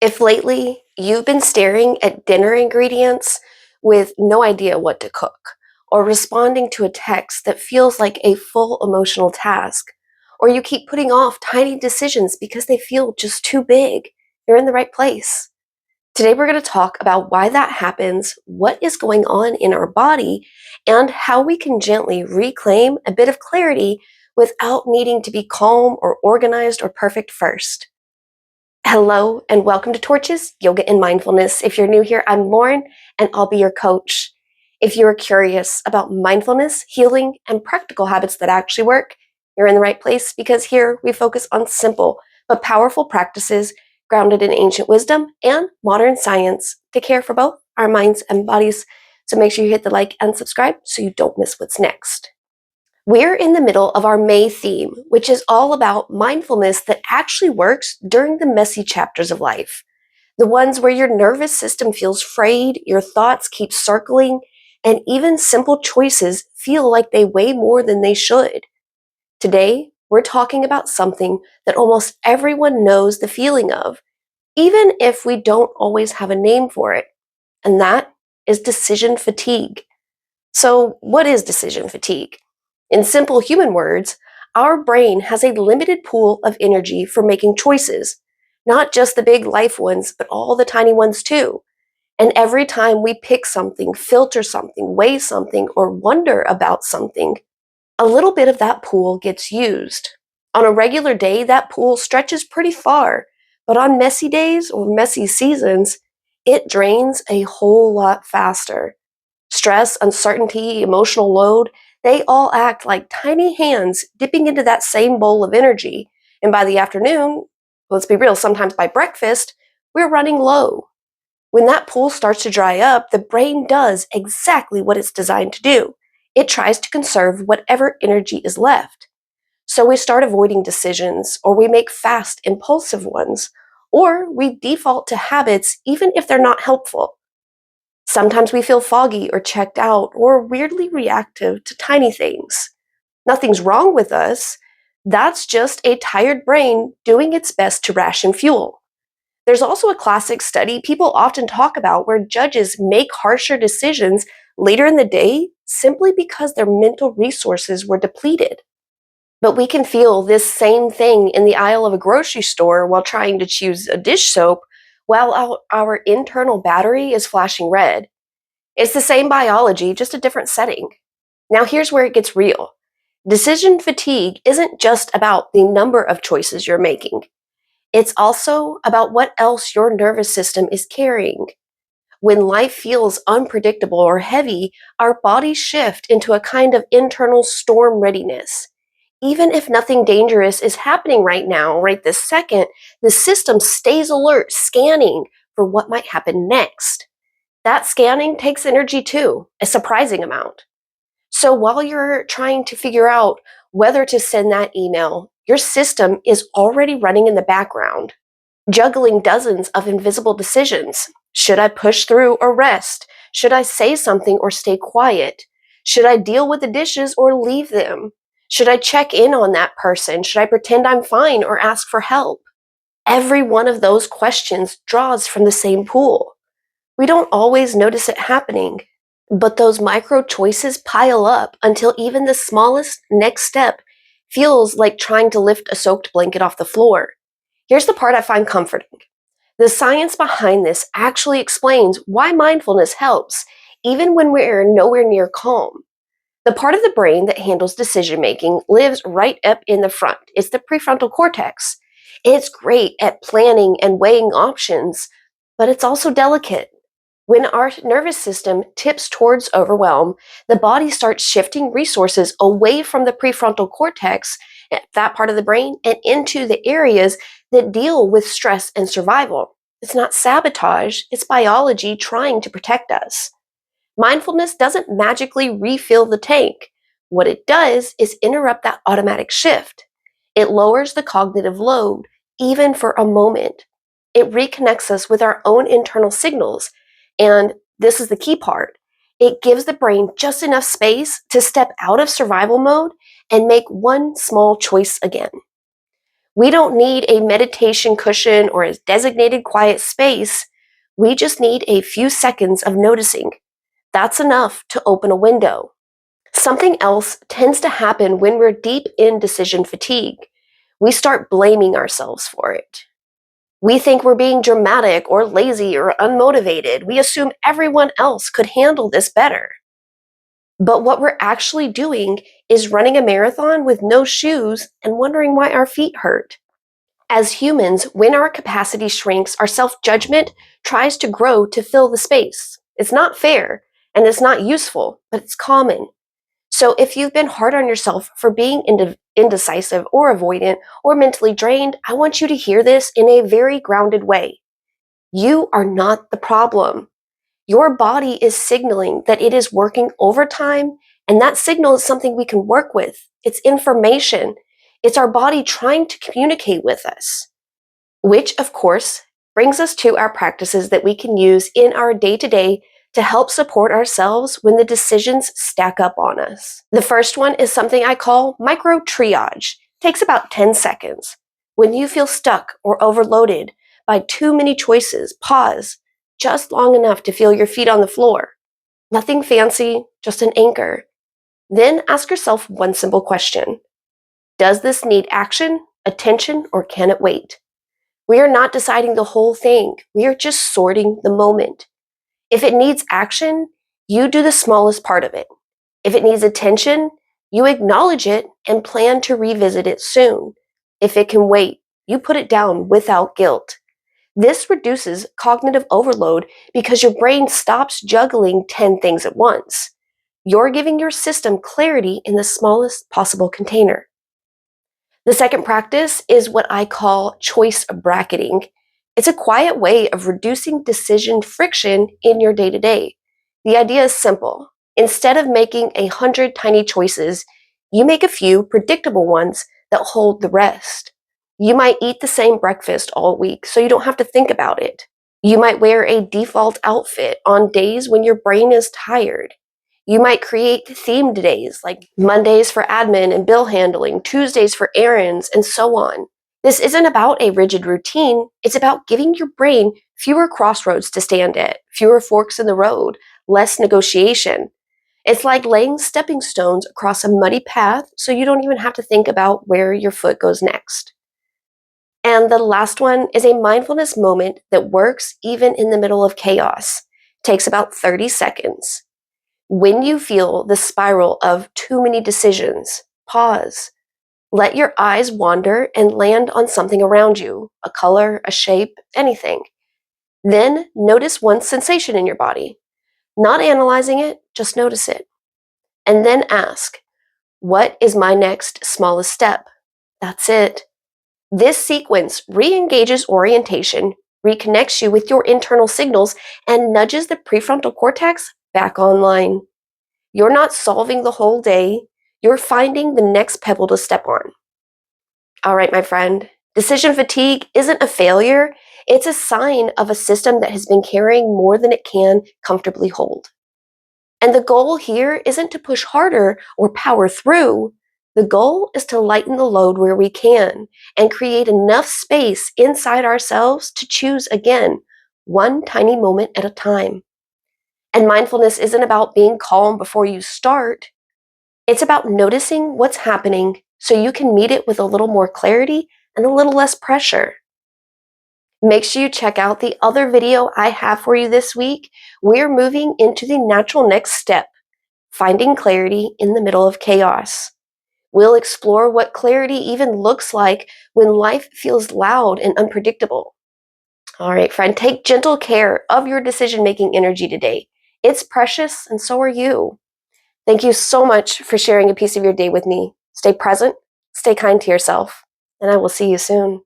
If lately you've been staring at dinner ingredients with no idea what to cook, or responding to a text that feels like a full emotional task, or you keep putting off tiny decisions because they feel just too big, you're in the right place. Today we're going to talk about why that happens, what is going on in our body, and how we can gently reclaim a bit of clarity without needing to be calm or organized or perfect first. Hello and welcome to Torches, Yoga and Mindfulness. If you're new here, I'm Lauren and I'll be your coach. If you're curious about mindfulness, healing, and practical habits that actually work, you're in the right place because here we focus on simple but powerful practices grounded in ancient wisdom and modern science to care for both our minds and bodies. So make sure you hit the like and subscribe so you don't miss what's next. We're in the middle of our May theme, which is all about mindfulness that actually works during the messy chapters of life. The ones where your nervous system feels frayed, your thoughts keep circling, and even simple choices feel like they weigh more than they should. Today, we're talking about something that almost everyone knows the feeling of, even if we don't always have a name for it, and that is decision fatigue. So, what is decision fatigue? In simple human words, our brain has a limited pool of energy for making choices, not just the big life ones, but all the tiny ones too. And every time we pick something, filter something, weigh something, or wonder about something, a little bit of that pool gets used. On a regular day, that pool stretches pretty far, but on messy days or messy seasons, it drains a whole lot faster. Stress, uncertainty, emotional load, they all act like tiny hands dipping into that same bowl of energy. And by the afternoon, let's be real, sometimes by breakfast, we're running low. When that pool starts to dry up, the brain does exactly what it's designed to do. It tries to conserve whatever energy is left. So we start avoiding decisions, or we make fast, impulsive ones, or we default to habits even if they're not helpful. Sometimes we feel foggy or checked out or weirdly reactive to tiny things. Nothing's wrong with us. That's just a tired brain doing its best to ration fuel. There's also a classic study people often talk about where judges make harsher decisions later in the day simply because their mental resources were depleted. But we can feel this same thing in the aisle of a grocery store while trying to choose a dish soap while our internal battery is flashing red. It's the same biology, just a different setting. Now, here's where it gets real. Decision fatigue isn't just about the number of choices you're making. It's also about what else your nervous system is carrying. When life feels unpredictable or heavy, our bodies shift into a kind of internal storm readiness. Even if nothing dangerous is happening right now, right this second, the system stays alert, scanning for what might happen next. That scanning takes energy too, a surprising amount. So while you're trying to figure out whether to send that email, your system is already running in the background, juggling dozens of invisible decisions. Should I push through or rest? Should I say something or stay quiet? Should I deal with the dishes or leave them? Should I check in on that person? Should I pretend I'm fine or ask for help? Every one of those questions draws from the same pool. We don't always notice it happening, but those micro choices pile up until even the smallest next step feels like trying to lift a soaked blanket off the floor. Here's the part I find comforting. The science behind this actually explains why mindfulness helps, even when we're nowhere near calm. The part of the brain that handles decision making lives right up in the front. It's the prefrontal cortex. It's great at planning and weighing options, but it's also delicate. When our nervous system tips towards overwhelm, the body starts shifting resources away from the prefrontal cortex, that part of the brain, and into the areas that deal with stress and survival. It's not sabotage, it's biology trying to protect us. Mindfulness doesn't magically refill the tank. What it does is interrupt that automatic shift. It lowers the cognitive load, even for a moment. It reconnects us with our own internal signals. And this is the key part. It gives the brain just enough space to step out of survival mode and make one small choice again. We don't need a meditation cushion or a designated quiet space. We just need a few seconds of noticing. That's enough to open a window. Something else tends to happen when we're deep in decision fatigue. We start blaming ourselves for it. We think we're being dramatic or lazy or unmotivated. We assume everyone else could handle this better. But what we're actually doing is running a marathon with no shoes and wondering why our feet hurt. As humans, when our capacity shrinks, our self-judgment tries to grow to fill the space. It's not fair and it's not useful, but it's common. So if you've been hard on yourself for being indecisive or avoidant or mentally drained, I want you to hear this in a very grounded way. You are not the problem. Your body is signaling that it is working overtime, and that signal is something we can work with. It's information. It's our body trying to communicate with us, which, of course, brings us to our practices that we can use in our day-to-day to help support ourselves when the decisions stack up on us. The first one is something I call micro triage. It takes about 10 seconds. When you feel stuck or overloaded by too many choices, pause just long enough to feel your feet on the floor. Nothing fancy, just an anchor. Then ask yourself one simple question. Does this need action, attention, or can it wait? We are not deciding the whole thing. We are just sorting the moment. If it needs action, you do the smallest part of it. If it needs attention, you acknowledge it and plan to revisit it soon. If it can wait, you put it down without guilt. This reduces cognitive overload because your brain stops juggling 10 things at once. You're giving your system clarity in the smallest possible container. The second practice is what I call choice bracketing. It's a quiet way of reducing decision friction in your day-to-day. The idea is simple. Instead of making 100 tiny choices, you make a few predictable ones that hold the rest. You might eat the same breakfast all week, so you don't have to think about it. You might wear a default outfit on days when your brain is tired. You might create themed days like Mondays for admin and bill handling, Tuesdays for errands, and so on. This isn't about a rigid routine. It's about giving your brain fewer crossroads to stand at, fewer forks in the road, less negotiation. It's like laying stepping stones across a muddy path so you don't even have to think about where your foot goes next. And the last one is a mindfulness moment that works even in the middle of chaos. It takes about 30 seconds. When you feel the spiral of too many decisions, pause. Let your eyes wander and land on something around you, a color, a shape, anything. Then notice one sensation in your body. Not analyzing it, just notice it. And then ask, what is my next smallest step? That's it. This sequence re-engages orientation, reconnects you with your internal signals, and nudges the prefrontal cortex back online. You're not solving the whole day. You're finding the next pebble to step on. All right, my friend, decision fatigue isn't a failure. It's a sign of a system that has been carrying more than it can comfortably hold. And the goal here isn't to push harder or power through. The goal is to lighten the load where we can and create enough space inside ourselves to choose again, one tiny moment at a time. And mindfulness isn't about being calm before you start. It's about noticing what's happening so you can meet it with a little more clarity and a little less pressure. Make sure you check out the other video I have for you this week. We're moving into the natural next step, finding clarity in the middle of chaos. We'll explore what clarity even looks like when life feels loud and unpredictable. All right, friend, take gentle care of your decision-making energy today. It's precious, and so are you. Thank you so much for sharing a piece of your day with me. Stay present, stay kind to yourself, and I will see you soon.